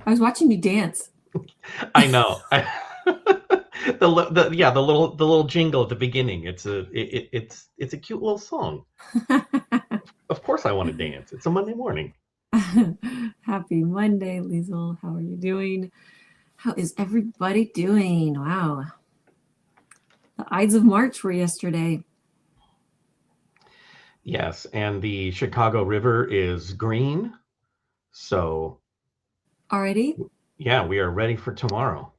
I was watching you dance. I know. The little jingle at the beginning. It's a cute little song. Of course, I want to dance. It's a Monday morning. Happy Monday, Liesel. How are you doing? How is everybody doing? Wow. The Ides of March were yesterday. Yes, and the Chicago River is green. So Already? yeah, we are ready for tomorrow.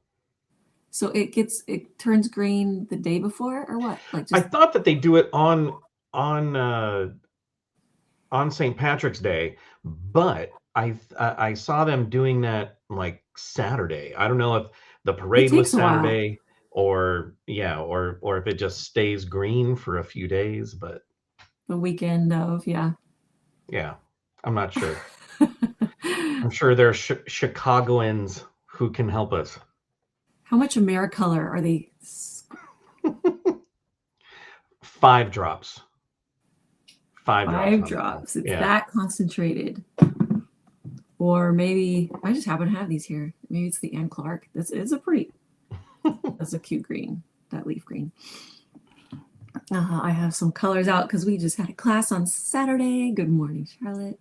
So it turns green the day before or what? Like I just thought that they do it on uh, on St. Patrick's Day, but I saw them doing that like Saturday. I don't know if the it parade was takes a while. Saturday or if it just stays green for a few days, but The weekend of, yeah. yeah, I'm not sure. I'm sure there are Chicagoans who can help us. How much AmeriColor are they? 5 drops. 5 drops Five on that one. drops. It's Yeah. that concentrated. Or maybe I just happen to have these here. Maybe it's the Anne Clark. That's a cute green, that leaf green. I have some colors out because we just had a class on Saturday. Good morning, Charlotte.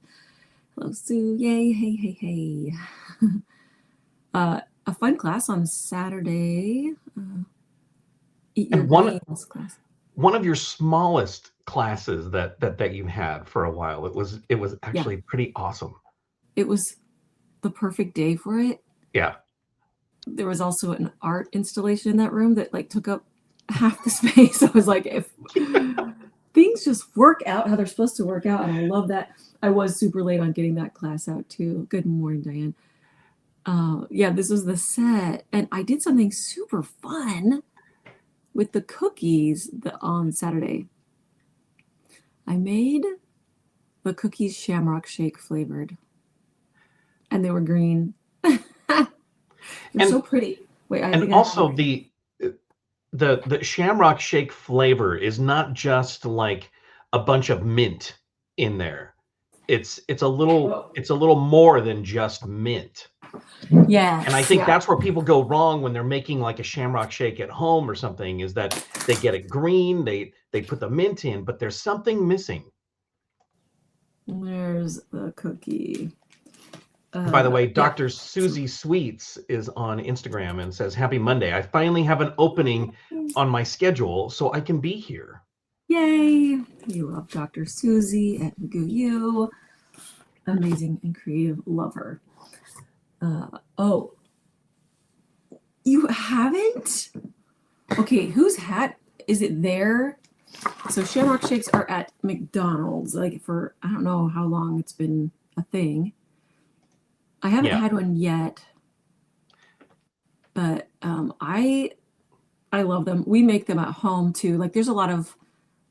Hello, Sue. Yay, hey, hey, hey. A fun class on Saturday. Eat your And one greens class. one of your smallest classes that you've had for a while. It was Yeah, actually pretty awesome. it was the perfect day for it. Yeah. There was also an art installation in that room that like took up half the space. I was like, if things just work out how they're supposed to work out, and I love that. I was super late on getting that class out too. Good morning, Diane. Yeah, this was the set, and I did something super fun with the cookies on Saturday. I made the cookies Shamrock Shake flavored, and they were green. They're so And pretty. Wait, I and think I have them also right here. the Shamrock Shake flavor is not just like a bunch of mint in there. It's a little Oh, it's a little more than just mint. And I yes, think yeah. that's where people go wrong when they're making like a Shamrock Shake at home or something, is that they get it green, they put the mint in, but there's something missing. There's the cookie. By the way, Yeah. Dr. Susie Sweets is on Instagram and says, Happy Monday. I finally have an opening on my schedule so I can be here. Yay! We love Dr. Susie at McGoo. Amazing and creative. Love her. Oh, you haven't? Okay, whose hat is it there? So Shamrock Shakes are at McDonald's, like for I don't know how long it's been a thing. I haven't Yeah. had one yet, but I love them. We make them at home too. Like there's a lot of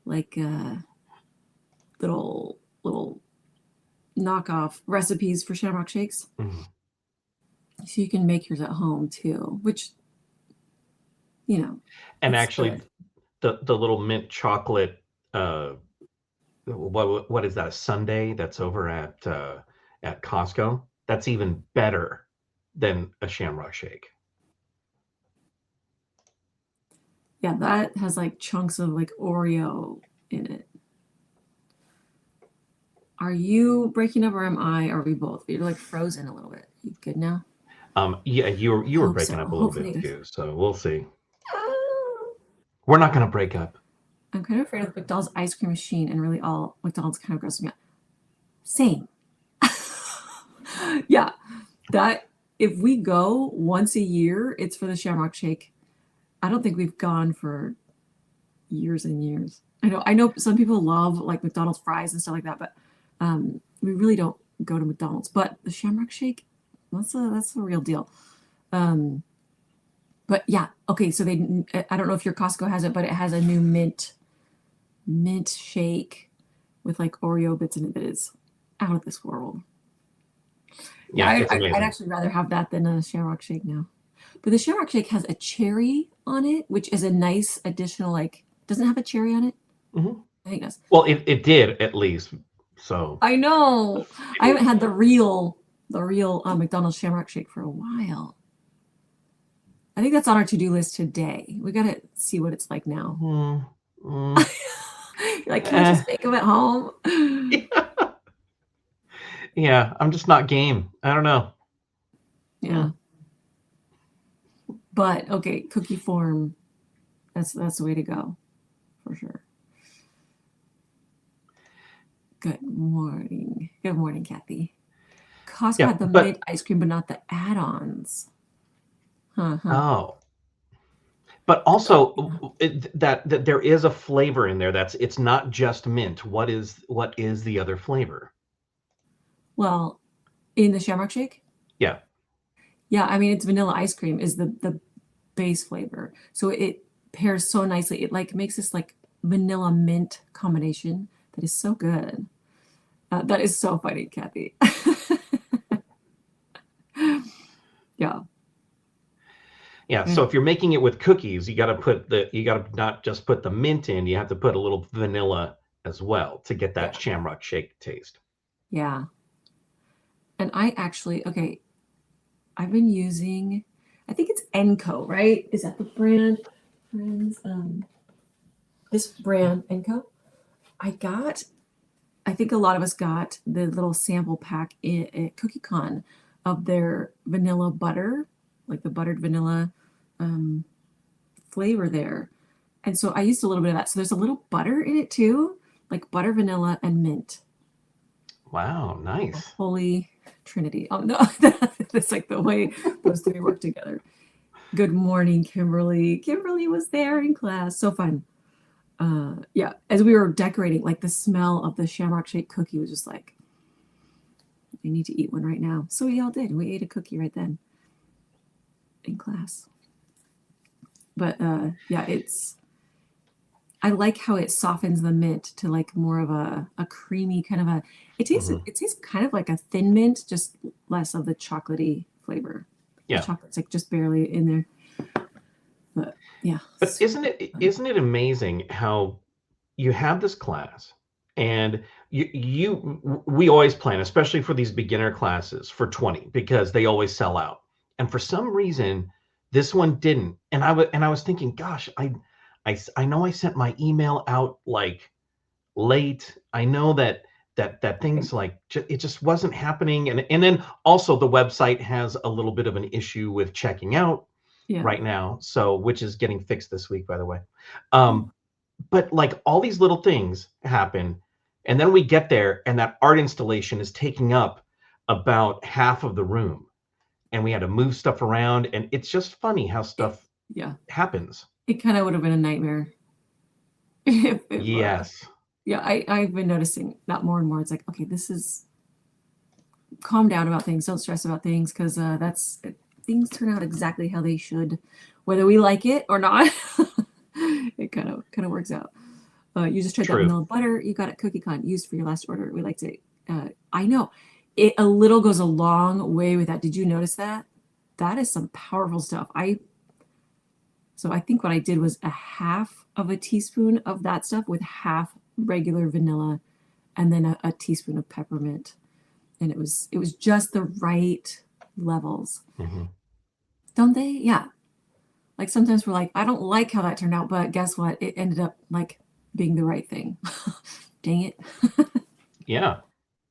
like little knockoff recipes for Shamrock Shakes, Mhm. so you can make yours at home too. Which you know, And it's actually, good. the little mint chocolate, uh, what is that, a sundae that's over at Costco? That's even better than a Shamrock Shake. Yeah, that has like chunks of like Oreo in it. Are you breaking up or am I? Or are we both? You're like frozen a little bit. You good now? Yeah, you I were hope breaking so. up a little bit Hopefully. too, so we'll see. Ah. We're not gonna break up. I'm kind of afraid of McDonald's ice cream machine, and really all McDonald's kind of grosses me out. Same. Yeah, that if we go once a year, it's for the Shamrock Shake. I don't think we've gone for years and years. I know some people love like McDonald's fries and stuff like that, but we really don't go to McDonald's. But the Shamrock Shake, that's a real deal. Um, but yeah, okay. So I don't know if your Costco has it, but it has a new mint shake with like Oreo bits in it that is out of this world. Yeah, Yeah, it's I'd amazing. actually rather have that than a Shamrock Shake now. But the Shamrock Shake has a cherry on it, which is a nice additional like. Doesn't it have a cherry on it? Hmm. I think it does. Well, it did at least. So I know. I haven't people, had the real. the real McDonald's Shamrock Shake for a while. I think that's on our to-do list today. We gotta see what it's like now. You're like, can we just make them at home? Yeah, I'm just not game. I don't know. Yeah. But okay, cookie form. That's the way to go, for sure. Good morning. Good morning, Kathy. Costco had the mint ice cream, but not the add-ons. Oh. But also that there is a flavor in there. It's not just mint. What is the other flavor? Well, in the Shamrock Shake? Yeah. Yeah, I mean, it's vanilla ice cream is the base flavor. So it pairs so nicely. It like makes this like vanilla mint combination that is so good. That is so funny, Kathy. Yeah. Yeah. So if you're making it with cookies, you got to not just put the mint in, you have to put a little vanilla as well to get that Shamrock Shake taste. Yeah. And I actually, okay, I've been using, I think it's Enco, right? Is that the brand? Friends, this brand, Enco. I think a lot of us got the little sample pack at CookieCon of their vanilla butter, like the buttered vanilla flavor there. And so I used a little bit of that. So there's a little butter in it too, like butter, vanilla, and mint. Wow, nice. The holy trinity. Oh no, that's like the way those three work together. Good morning, Kimberly. Kimberly was there in class. So fun. Yeah, as we were decorating, like the smell of the Shamrock Shake cookie was just like, I need to eat one right now. So we all did. We ate a cookie right then in class. But yeah, I like how it softens the mint to like more of a creamy kind of it tastes kind of like a thin mint, just less of the chocolatey flavor. Yeah. The chocolate's like just barely in there. But yeah. But isn't it amazing how you have this class and we always plan, especially for these beginner classes, for 20 because they always sell out. And for some reason, this one didn't. And I was thinking, gosh, I know I sent my email out like late. I know that things like it just wasn't happening. And then also the website has a little bit of an issue with checking out right now. So, which is getting fixed this week, by the way. But like all these little things happen. And then we get there and that art installation is taking up about half of the room. And we had to move stuff around. And it's just funny how stuff happens. It kind of would have been a nightmare. Yes. Yeah, I've been noticing that more and more. It's like, okay, this is calm down about things. Don't stress about things because things turn out exactly how they should, whether we like it or not. It kind of works out. You just tried that vanilla butter you got at CookieCon, used for your last order. We liked it. I know a little goes a long way with that. Did you notice that? That is some powerful stuff. So I think what I did was a half of a teaspoon of that stuff with half regular vanilla and then a teaspoon of peppermint. And it was just the right levels. Mm-hmm. Don't they? Yeah. Like sometimes we're like, I don't like how that turned out, but guess what? It ended up like being the right thing. Dang it. Yeah.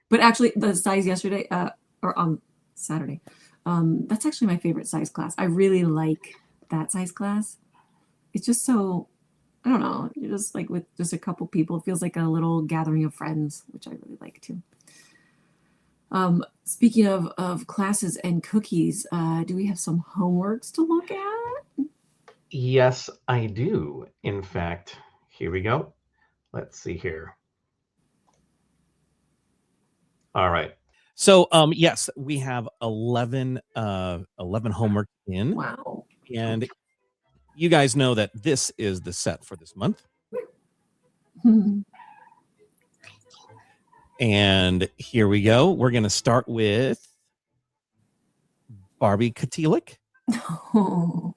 But actually the size yesterday, or on Saturday, that's actually my favorite size class. I really like that size class. It's just so, I don't know, you're just like with just a couple people. It feels like a little gathering of friends, which I really like too. Speaking of classes and cookies, do we have some homeworks to look at? Yes, I do. In fact, here we go. Let's see here. All right. So, yes, we have 11 homework in. Wow. And you guys know that this is the set for this month. And here we go. We're going to start with Barbie Katilik. Oh,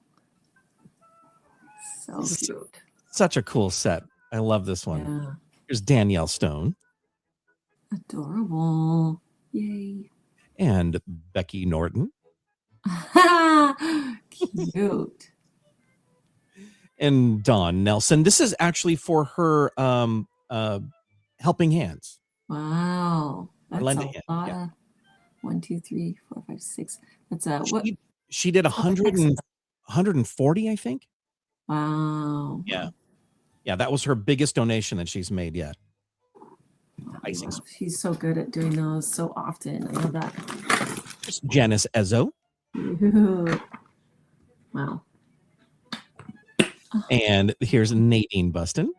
so cute. Such a cool set. I love this one. Yeah. Here's Danielle Stone. Adorable. Yay. And Becky Norton. Cute. And Dawn Nelson. This is actually for her helping hands. Wow. That's Lend a a hand. lot Yeah. of 1, 2, 3, 4, 5, 6. That's a what? She did 140, I think. Wow. Yeah. Yeah, that was her biggest donation that she's made yet. Icing. She's so good at doing those so often. I love that. There's Janice Ezzo. Cute. Wow. And here's Nadine Buston.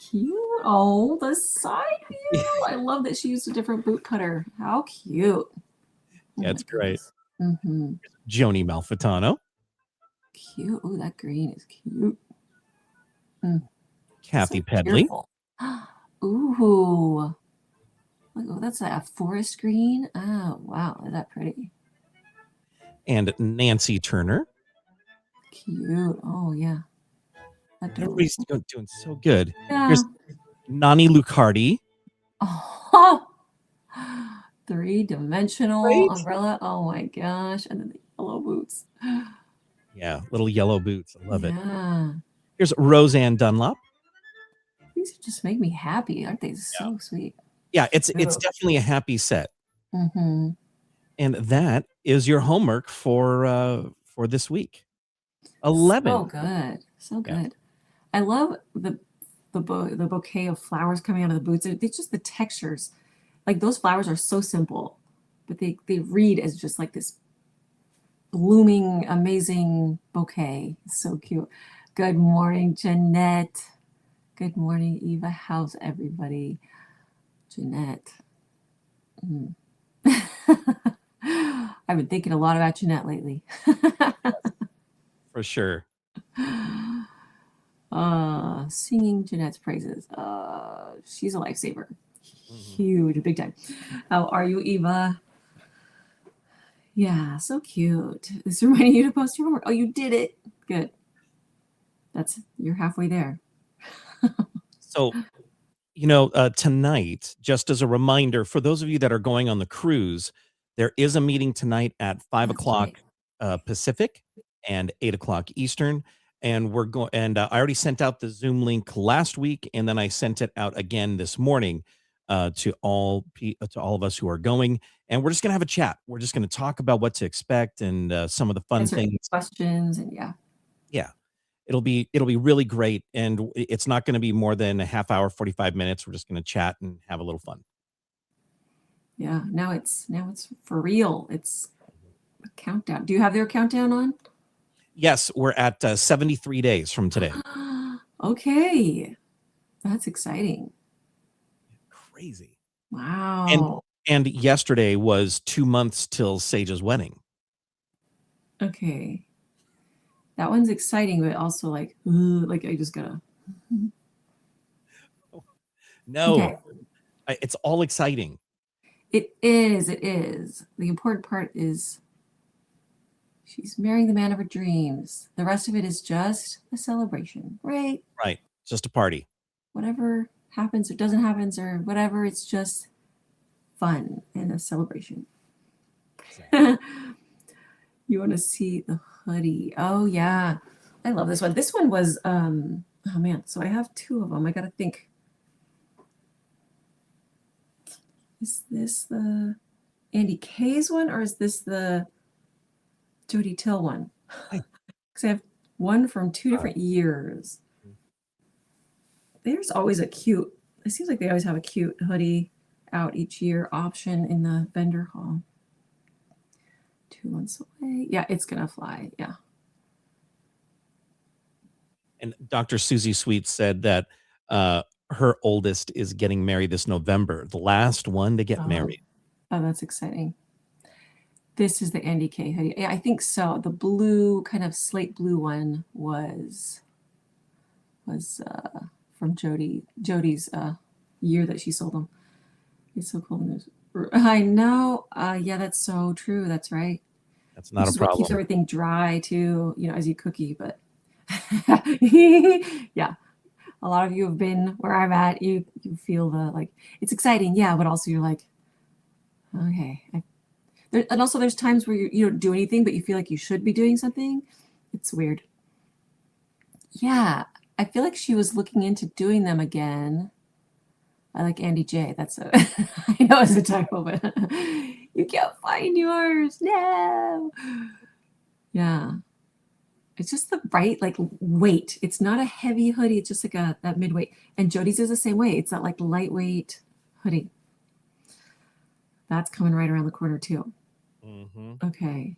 Cute. Oh, the side view. I love that she used a different boot cutter. How cute. Yeah, it's great. Mm-hmm. Joni Malfitano. Cute. Oh, that green is cute. Kathy So Pedley. cheerful. Ooh. Look, oh, that's a forest green. Oh, wow. Is that pretty? And Nancy Turner. Cute. Oh, yeah. Everybody's doing so good. Yeah. Here's Nani Lucardi. Oh, three-dimensional Right? umbrella. Oh my gosh. And then the yellow boots. Yeah, little yellow boots. I love it. Yeah. Here's Roseanne Dunlop. These just make me happy. Aren't they so sweet? Yeah, it's definitely a happy set. Mm-hmm. And that is your homework for this week. 11. So good. So good. Yeah. I love the bouquet of flowers coming out of the boots. It's just the textures. Like those flowers are so simple, but they read as just like this blooming, amazing bouquet. It's so cute. Good morning, Jeanette. Good morning, Eva. How's everybody? Jeanette. I've been thinking a lot about Jeanette lately. For sure. Singing Jeanette's praises. She's a lifesaver. Huge, big time. How are you, Eva? Yeah, so cute. It's reminding you to post your homework. Oh, you did it. Good. You're halfway there. So, tonight, just as a reminder, for those of you that are going on the cruise, there is a meeting tonight at 5 o'clock Pacific and 8 o'clock Eastern. And we're going. And I already sent out the Zoom link last week, and then I sent it out again this morning to all of us who are going. And we're just gonna have a chat. We're just gonna talk about what to expect and some of the fun things, questions, and yeah. It'll be really great, and it's not going to be more than a half hour, 45 minutes. We're just going to chat and have a little fun. Yeah, now it's for real. It's a countdown. Do you have their countdown on? Yes, we're at 73 days from today. Okay, that's exciting. Crazy. Wow. And yesterday was 2 months till Sage's wedding. Okay. That one's exciting, but also like I just gotta. No, okay. It's all exciting. It is. It is. The important part is she's marrying the man of her dreams. The rest of it is just a celebration, right? Right. Just a party. Whatever happens or doesn't happen or whatever, it's just fun and a celebration. Exactly. You want to see the hoodie? Oh yeah, I love this one. This one was oh man, so I have two of them. I gotta think. Is this the Andy K's one or is this the Jody Till one? Because I have one from two different years. There's always a cute. It seems like they always have a cute hoodie out each year option in the vendor hall. 2 months away. Yeah, it's gonna fly. Yeah. And Dr. Susie Sweet said that her oldest is getting married this November, the last one to get married. Oh, that's exciting. This is the Andy K hoodie. Yeah, I think so. The blue, kind of slate blue one was from Jody's year that she sold them. It's so cool. I know. Yeah, that's so true. That's right. That's not a problem. Keeps everything dry too, as you cookie, but yeah. A lot of you have been where I'm at. You feel it's exciting, yeah, but also you're like, okay. And also there's times where you don't do anything, but you feel like you should be doing something. It's weird. Yeah, I feel like she was looking into doing them again. I like Andy J. That's a, I know it's a typo, but you can't find yours. No. Yeah. It's just the right like weight. It's not a heavy hoodie. It's just like that midweight. And Jody's is the same way. It's that like lightweight hoodie. That's coming right around the corner too. Mm-hmm. Okay.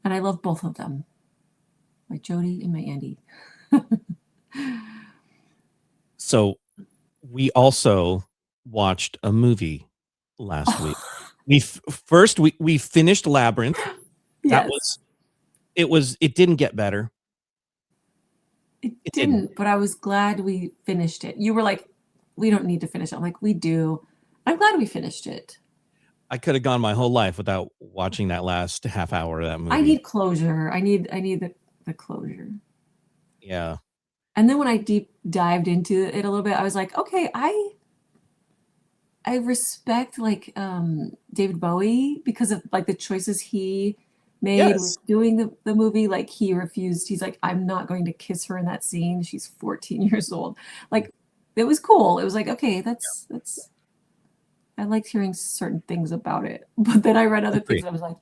And I love both of them. My Jody and my Andy. So we also watched a movie last week. We finished Labyrinth. Yes. It didn't get better. It didn't, but I was glad we finished it. You were like, we don't need to finish it. I'm like, we do. I'm glad we finished it. I could have gone my whole life without watching that last half hour of that movie. I need closure. I need the closure. Yeah. And then when I deep dived into it a little bit, I was like, okay, I respect like David Bowie because of like the choices he made with doing the movie. Like he refused. He's like, I'm not going to kiss her in that scene. She's 14 years old. Like it was cool. It was like, okay, that's I liked hearing certain things about it. But then I read other things. I was like,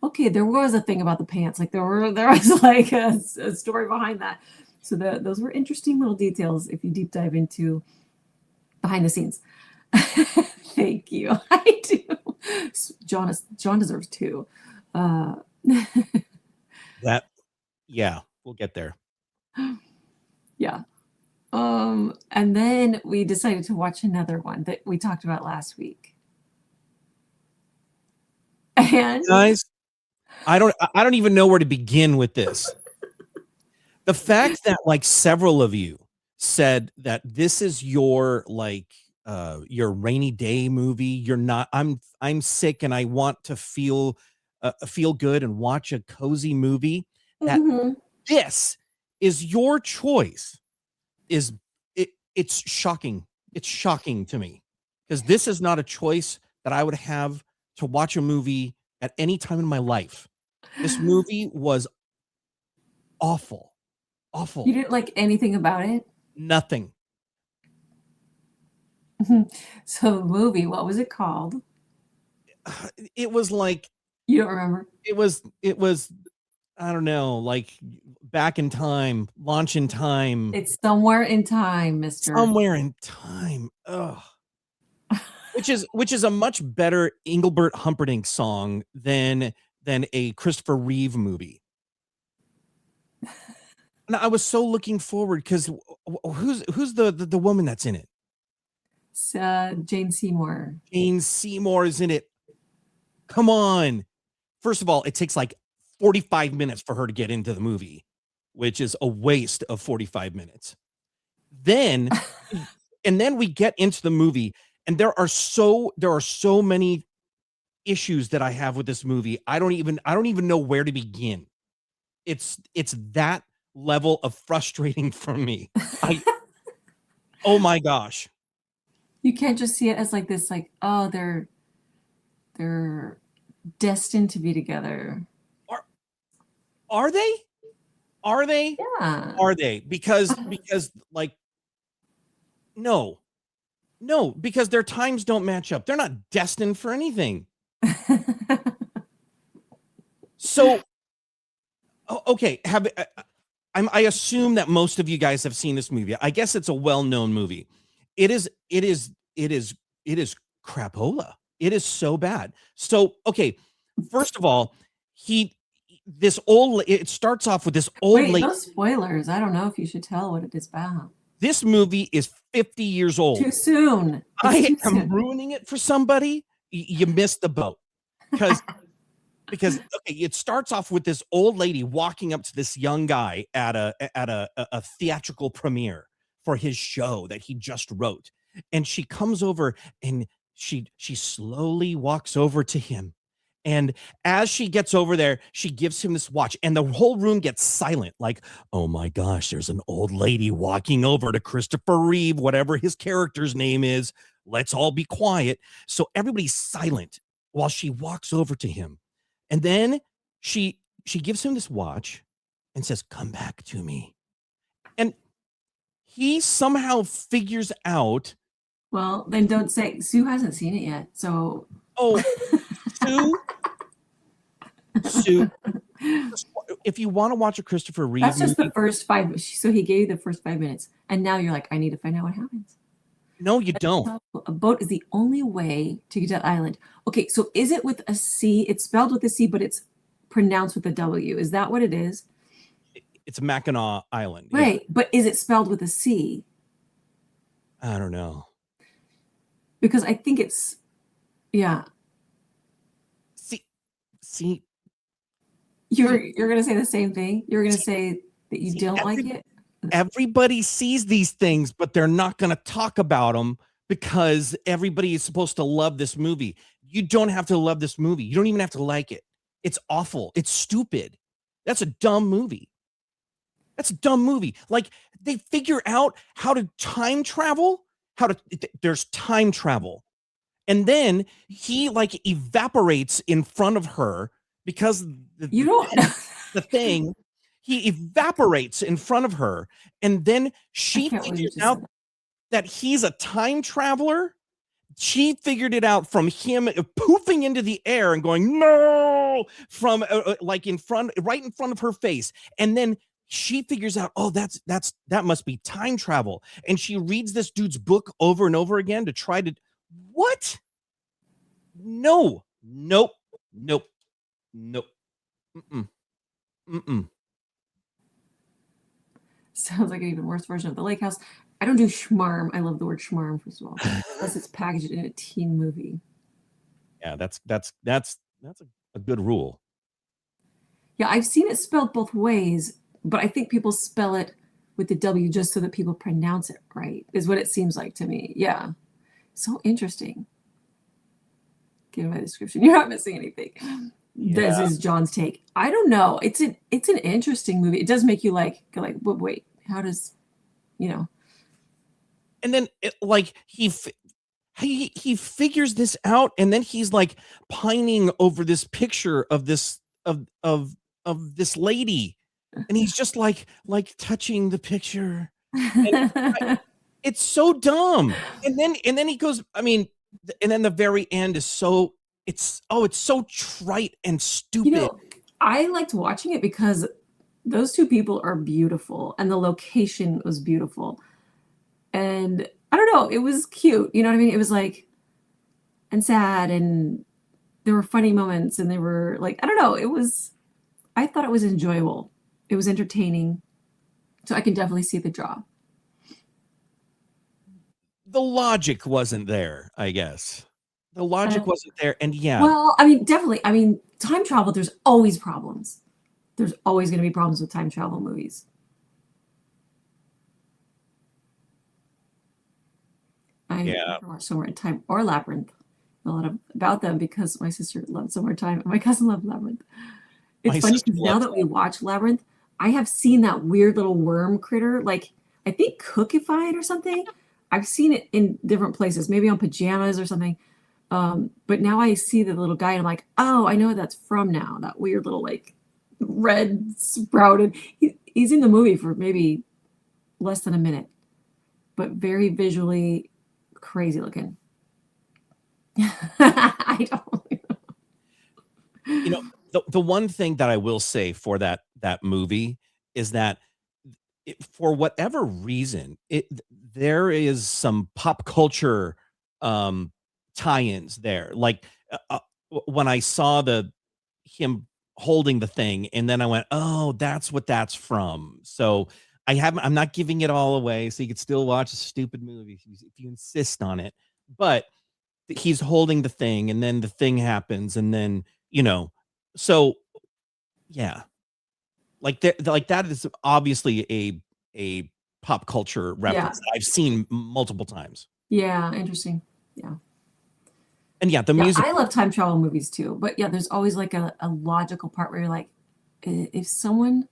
okay, there was a thing about the pants. Like there was like a story behind that. So those were interesting little details if you deep dive into behind the scenes. Thank you. I do. John deserves two. Yeah, we'll get there. Yeah. And then we decided to watch another one that we talked about last week. And guys, I don't even know where to begin with this. The fact that like several of you said that this is your like your rainy day movie. You're not. I'm sick and I want to feel good and watch a cozy movie. That this is your choice. It's shocking. It's shocking to me because this is not a choice that I would have to watch a movie at any time in my life. This movie was awful. Awful. You didn't like anything about it? Nothing. So the movie, what was it called? It was like, you don't remember? It was I don't know, like back in time, launch in time. It's somewhere in time, mister. Somewhere in time. Ugh. Which is a much better Engelbert Humperdinck song than a Christopher Reeve movie. And I was so looking forward because who's the woman that's in it? It's Jane Seymour. Jane Seymour is in it. Come on. First of all, it takes like 45 minutes for her to get into the movie, which is a waste of 45 minutes. Then we get into the movie, and there are so many issues that I have with this movie. I don't even know where to begin. It's that level of frustrating for me. Oh my gosh. You can't just see it as like this, like, oh, they're destined to be together. Are they? Yeah. Are they? Because like no, because their times don't match up. They're not destined for anything. So okay, I assume that most of you guys have seen this movie. I guess it's a well-known movie. It is crapola. It is so bad. So, okay, first of all, it starts off with this old lady. No spoilers. I don't know if you should tell what it is about. This movie is 50 years old. Too soon. I am ruining it for somebody. You missed the boat. Because okay, it starts off with this old lady walking up to this young guy at a theatrical premiere for his show that he just wrote, and she comes over and she slowly walks over to him, and as she gets over there, she gives him this watch, and the whole room gets silent, like, oh my gosh, there's an old lady walking over to Christopher Reeve, whatever his character's name is, let's all be quiet. So everybody's silent while she walks over to him. And then she gives him this watch and says, come back to me. And he somehow figures out, Well, then don't say Sue hasn't seen it yet. So oh, Sue, if you want to watch a Christopher Reeve that's just movie, the first 5. So he gave you the first 5 minutes, and now you're like, I need to find out what happens. no, you don't. A boat is the only way to get to that island. Okay, so is it with a C? It's spelled with a C, but it's pronounced with a W. Is that what it is? It's Mackinac Island. Right, yeah. But is it spelled with a C? I don't know. Because I think it's, yeah. See. You're gonna say the same thing. You're gonna say that you don't like it. Everybody sees these things, but they're not going to talk about them because everybody is supposed to love this movie. You don't have to love this movie. You don't even have to like it. It's awful. It's stupid. That's a dumb movie. That's a dumb movie. Like, they figure out how to time travel, there's time travel. And then he like evaporates in front of her because the thing, he evaporates in front of her. And then she figures out that he's a time traveler. She figured it out from him poofing into the air and going, no, from like right in front of her face. And then she figures out, oh, that must be time travel. And she reads this dude's book over and over again to try to, what? No, nope. Sounds like an even worse version of The Lake House. I don't do schmarm. I love the word schmarm, first of all, unless it's packaged in a teen movie. Yeah, that's a good rule. Yeah, I've seen it spelled both ways, but I think people spell it with the W just so that people pronounce it right, is what it seems like to me. Yeah. So interesting. Given my description, you're not missing anything. Yeah. This is John's take. I don't know. It's an interesting movie. It does make you go like, wait, how does, And then he figures this out, and then he's like pining over this picture of this this lady, and he's just like touching the picture. And it's so dumb. And then he goes, I mean, and then the very end is so it's so trite and stupid. I liked watching it because those two people are beautiful and the location was beautiful. And I don't know, it was cute. You know what I mean? It was like, and sad, and there were funny moments, and they were like, I don't know, I thought it was enjoyable. It was entertaining. So I can definitely see the draw. The logic wasn't there, I guess. The logic wasn't there. And yeah. Well, I mean, definitely. I mean, time travel, there's always problems. There's always going to be problems with time travel movies. I never watched Somewhere in Time or Labyrinth. A lot about them because my sister loved Somewhere in Time and my cousin loved Labyrinth. It's funny because now that we watch Labyrinth, I have seen that weird little worm critter, like I think Cookified or something. I've seen it in different places, maybe on pajamas or something. But now I see the little guy and I'm like, oh, I know what that's from now. That weird little like red sprouted. He's in the movie for maybe less than a minute, but very visually crazy looking. I don't. The one thing that I will say for that movie is that for whatever reason, there is some pop culture tie-ins there. Like when I saw him holding the thing, and then I went, oh, that's what that's from. So I'm not giving it all away, so you can still watch a stupid movie if you insist on it. But he's holding the thing, and then the thing happens, and then so yeah, like that is obviously a pop culture reference that I've seen multiple times. Yeah, interesting. Yeah. And the music. I love time travel movies too, but there's always like a logical part where you're like, if someone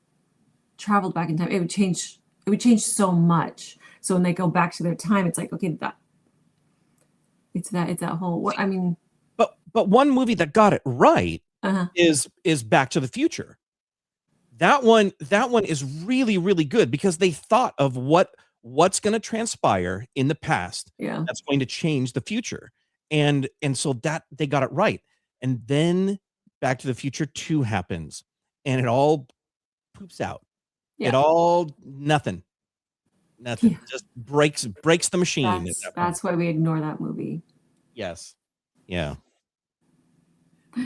traveled back in time, it would change so much. So when they go back to their time, it's like, okay, It's that whole. What I mean. But one movie that got it right Uh-huh. is Back to the Future. That one is really, really good because they thought of what's going to transpire in the past Yeah. that's going to change the future. And so that they got it right. And then Back to the Future 2 happens and it all poops out. Yeah. It all nothing. Yeah. Just breaks the machine at that point. That's why we ignore that movie. Yes. Yeah.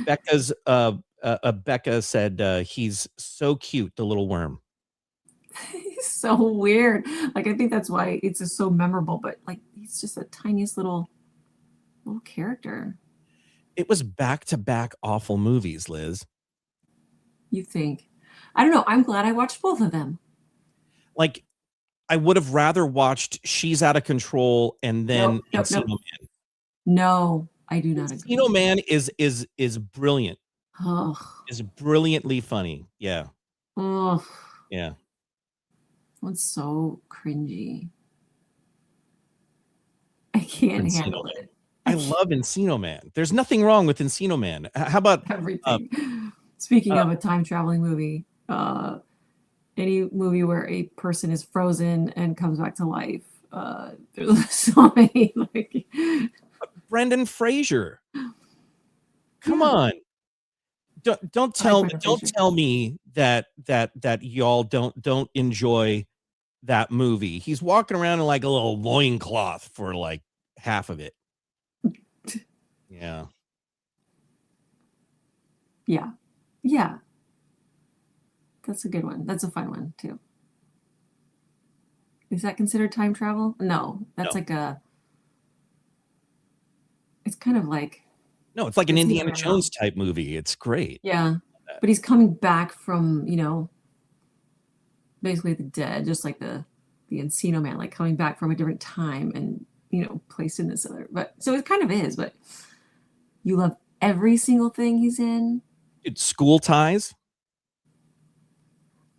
Becca said he's so cute, the little worm. He's so weird. Like I think that's why it's just so memorable. But like he's just the tiniest little character. It was back-to-back awful movies, Liz. You think? I don't know. I'm glad I watched both of them. Like I would have rather watched She's Out of Control and then Encino Man. No, I do not agree. Encino Man is brilliant. Ugh. Is brilliantly funny. Yeah. Ugh. Yeah. It's so cringy. I can't handle it. I love Encino Man. There's nothing wrong with Encino Man. How about everything? Speaking of a time traveling movie, any movie where a person is frozen and comes back to life. There's so many like Brendan Fraser. Come on. Don't tell me that y'all don't enjoy that movie. He's walking around in like a little loincloth for like half of it. Yeah. Yeah. Yeah. That's a good one. That's a fun one too. Is that considered time travel? No, that's like it's kind of like. No, it's like an Indiana Jones type movie. It's great. Yeah. But he's coming back from, basically the dead, just like the Encino Man, like coming back from a different time and, placed in this other. But so it kind of is, but you love every single thing he's in. It's School Ties.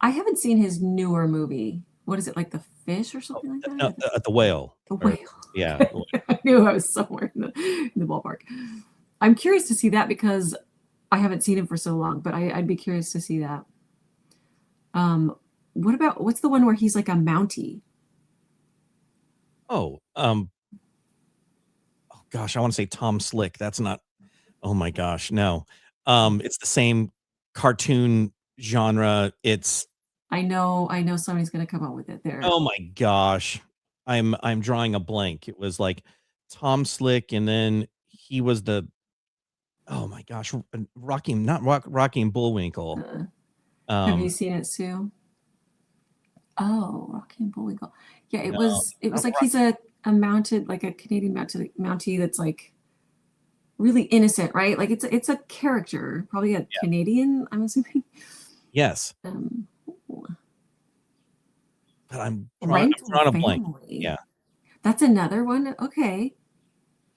I haven't seen his newer movie. What is it, like The Fish or something like that? No, The Whale. The Whale. Yeah. I knew I was somewhere in the ballpark. I'm curious to see that because I haven't seen him for so long, but I'd be curious to see that. What's the one where he's like a Mountie? Oh gosh, I want to say Tom Slick. That's not. Oh my gosh, no. It's the same cartoon genre. I know somebody's gonna come up with it there. Oh my gosh. I'm drawing a blank. It was like Tom Slick, and then he was oh my gosh, Rocky and Bullwinkle. Have you seen it, Sue? Oh, Rocky and Bullwinkle. Yeah, it was like he's a mounted, like a Canadian Mountie that's like really innocent, right? Like it's a character, probably a Canadian, I'm assuming. Yes. But I'm drawing a blank. Yeah. That's another one. Okay.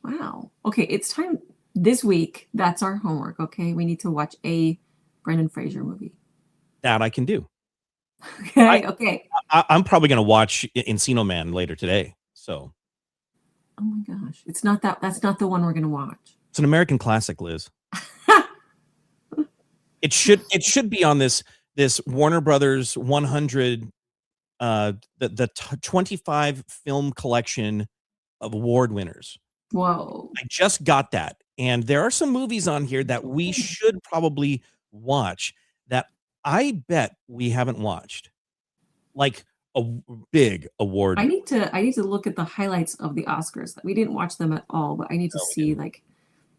Wow. Okay, it's time this week. That's our homework. Okay, we need to watch a Brendan Fraser movie. That I can do. Okay. Okay. I'm probably going to watch Encino Man later today. So. Oh my gosh, it's not that. That's not the one we're going to watch. It's an American classic, Liz. It should be on this Warner Brothers 100, the 25 film collection of award winners. Whoa! I just got that, and there are some movies on here that we should probably watch that I bet we haven't watched, like a big award. I need to look at the highlights of the Oscars. We didn't watch them at all, but I need to see like.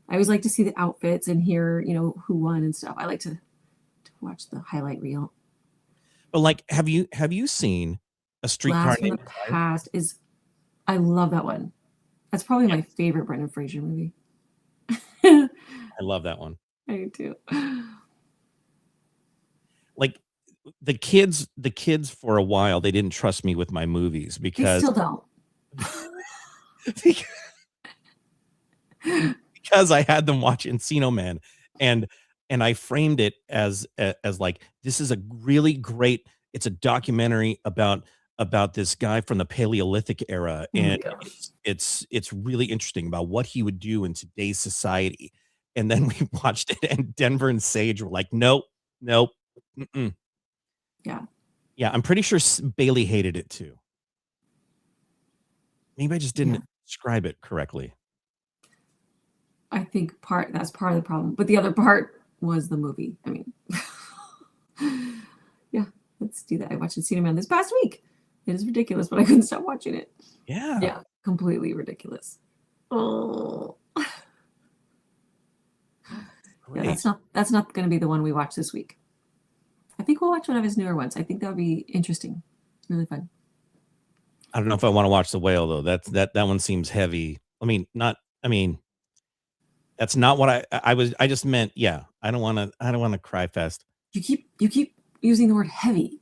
I always like to see the outfits and hear, who won and stuff. I like to watch the highlight reel. But like, have you seen A Streetcar Named Desire? Past is, I love that one. That's probably my favorite Brendan Fraser movie. I love that one. I do too. Like the kids for a while, they didn't trust me with my movies because they still don't. Because I had them watch Encino Man, and I framed it as like, this is a really great. It's a documentary about about this guy from the Paleolithic era, Oh my and gosh. it's really interesting about what he would do in today's society. And then we watched it, and Denver and Sage were like, "Nope, nope, mm-mm." Yeah. Yeah, I'm pretty sure Bailey hated it too. Maybe I just Yeah. didn't describe it correctly. I think that's part of the problem. But the other part was the movie. I mean, yeah, let's do that. I watched Encino Man this past week. It is ridiculous, but I couldn't stop watching it. Yeah. Yeah, completely ridiculous. Oh. Yeah, Great. that's not going to be the one we watch this week. I think we'll watch one of his newer ones. I think that would be interesting. Really fun. I don't know if I want to watch The Whale though. That one seems heavy. That's not what I just meant. Yeah, I don't want to cry fest. You keep using the word heavy.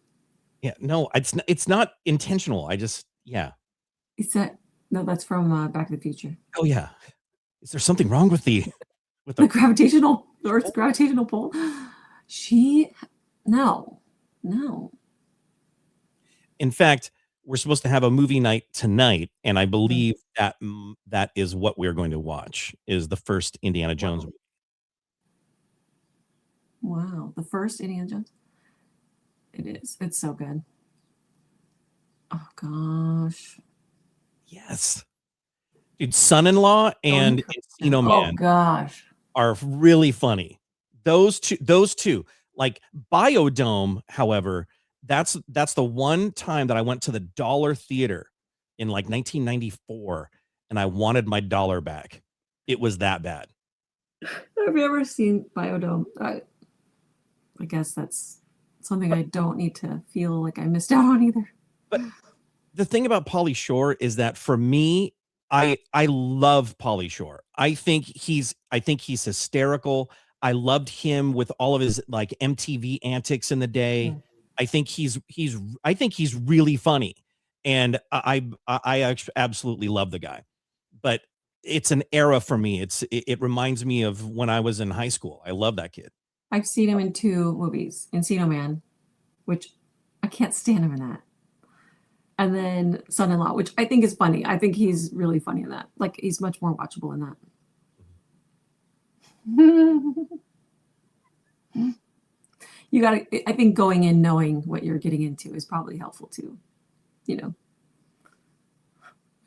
Yeah, no, it's not intentional. Yeah. It's that no, that's from Back to the Future. Oh yeah. Is there something wrong with the The Earth's gravitational pull? No. In fact, we're supposed to have a movie night tonight, and I believe that is what we're going to watch, is the first Indiana Jones movie. Wow, the first Indiana Jones. It is. It's so good. Oh gosh. Yes. Dude, Son-in-Law and Encino Man gosh. are really funny. Those two. Like Biodome, however, that's the one time that I went to the Dollar Theater in like 1994 and I wanted my dollar back. It was that bad. Have you ever seen Biodome? I guess that's something I don't need to feel like I missed out on either. But the thing about Pauly Shore is that for me, I love Pauly Shore. I think he's hysterical. I loved him with all of his like MTV antics in the day. I think he's really funny, and I absolutely love the guy. But it's an era for me. It reminds me of when I was in high school. I love that kid. I've seen him in 2 movies, Encino Man, which I can't stand him in that, and then Son-in-Law, which I think is funny. I think he's really funny in that. Like he's much more watchable in that. You gotta, I think going in knowing what you're getting into is probably helpful too.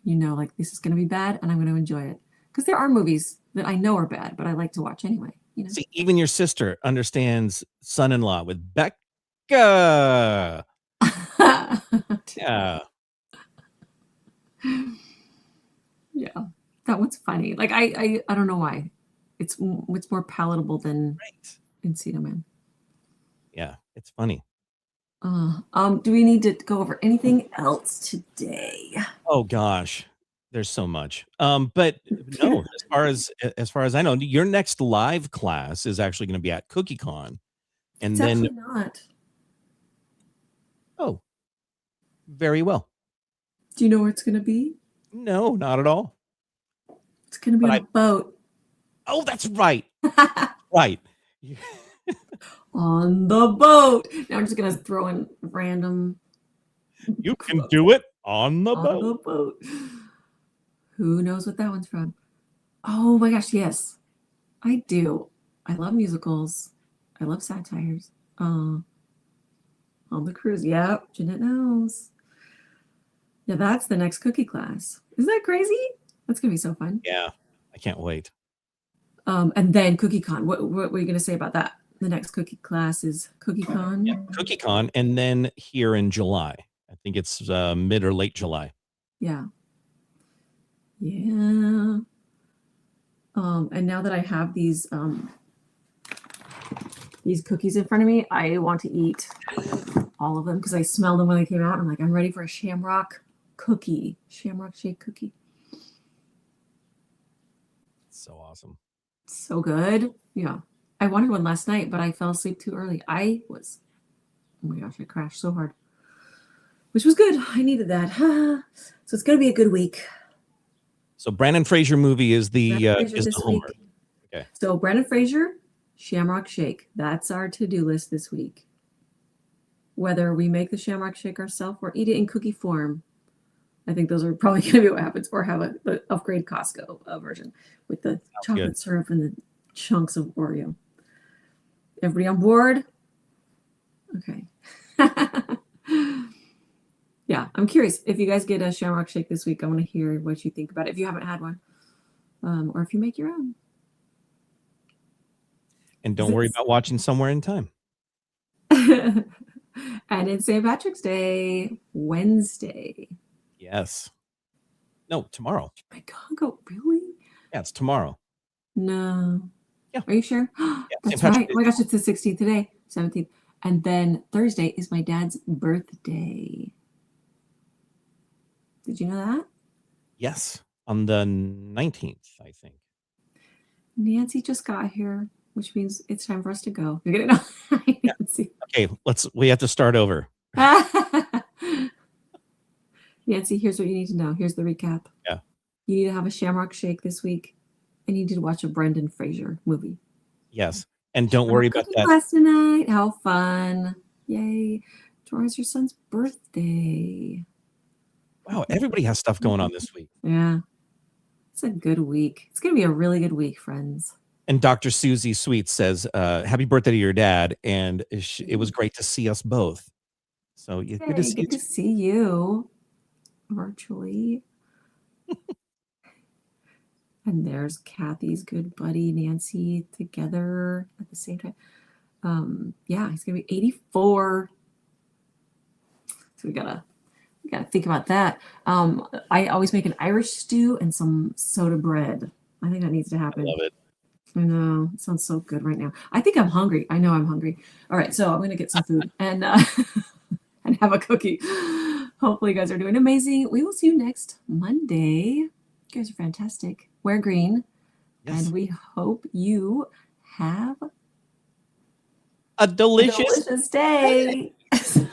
Like this is going to be bad and I'm going to enjoy it, because there are movies that I know are bad but I like to watch anyway. See, even your sister understands Son-in-Law with Becca. Yeah. Yeah, that one's funny. Like I don't know why. It's more palatable than Encino Man. Yeah, it's funny. Do we need to go over anything else today? Oh gosh, there's so much. But no, as far as I know, your next live class is actually going to be at CookieCon, and It's then actually not. oh, very well. Do you know where it's going to be? No, not at all. It's going to be on a boat. Oh, that's right. Right. On the boat. Now I'm just going to throw in random. You can do it on the On boat. the boat. Who knows what that one's from? Oh my gosh, yes. I do. I love musicals. I love satires. On the cruise. Yep, Jeanette knows. Yeah, that's the next cookie class. Isn't that crazy? That's going to be so fun. Yeah, I can't wait. And then CookieCon. What were you going to say about that? The next cookie class is CookieCon. Yeah, CookieCon, and then here in July. I think it's mid or late July. Yeah. Yeah. And now that I have these cookies in front of me, I want to eat all of them because I smelled them when they came out. I'm like, I'm ready for a shamrock shake cookie. So awesome. So good. Yeah. I wanted one last night, but I fell asleep too early. Oh my gosh, I crashed so hard, which was good. I needed that. So it's going to be a good week. So Brendan Fraser movie is the homework. Okay. So Brendan Fraser, Shamrock Shake. That's our to-do list this week. whether we make the shamrock shake ourselves or eat it in cookie form. I think those are probably going to be what happens, or have a upgrade Costco version with the chocolate good. syrup and the chunks of Oreo. Everybody on board? Okay. Yeah, I'm curious if you guys get a shamrock shake this week. I want to hear what you think about it if you haven't had one, or if you make your own. And don't worry about watching Somewhere in Time. And it's St. Patrick's Day, Wednesday. Yes. No, tomorrow. Chicago, really? Yeah, it's tomorrow. No. Yeah. Are you sure? Yeah, That's St. Patrick's right. Oh my gosh, it's the 16th today, 17th. And then Thursday is my dad's birthday. Did you know that? Yes, on the 19th, I think. Nancy just got here, which means it's time for us to go. You're gonna know. Nancy. Okay, we have to start over. Nancy, here's what you need to know. Here's the recap. Yeah. You need to have a shamrock shake this week, and you need to watch a Brendan Fraser movie. Yes. And don't worry about that. Class tonight. How fun. Yay. Tomorrow's your son's birthday. Wow, everybody has stuff going on this week. Yeah. It's a good week. It's going to be a really good week, friends. And Dr. Susie Sweet says, happy birthday to your dad. And it was great to see us both. So good to see you virtually. And there's Kathy's good buddy, Nancy, together at the same time. Yeah, he's going to be 84. So we gotta think about that. I always make an Irish stew and some soda bread. I think that needs to happen. I love it. I know. It sounds so good right now. I think I'm hungry. I know I'm hungry. All right, so I'm going to get some food and and have a cookie. Hopefully you guys are doing amazing. We will see you next Monday. You guys are fantastic. Wear green. Yes. And we hope you have a delicious day.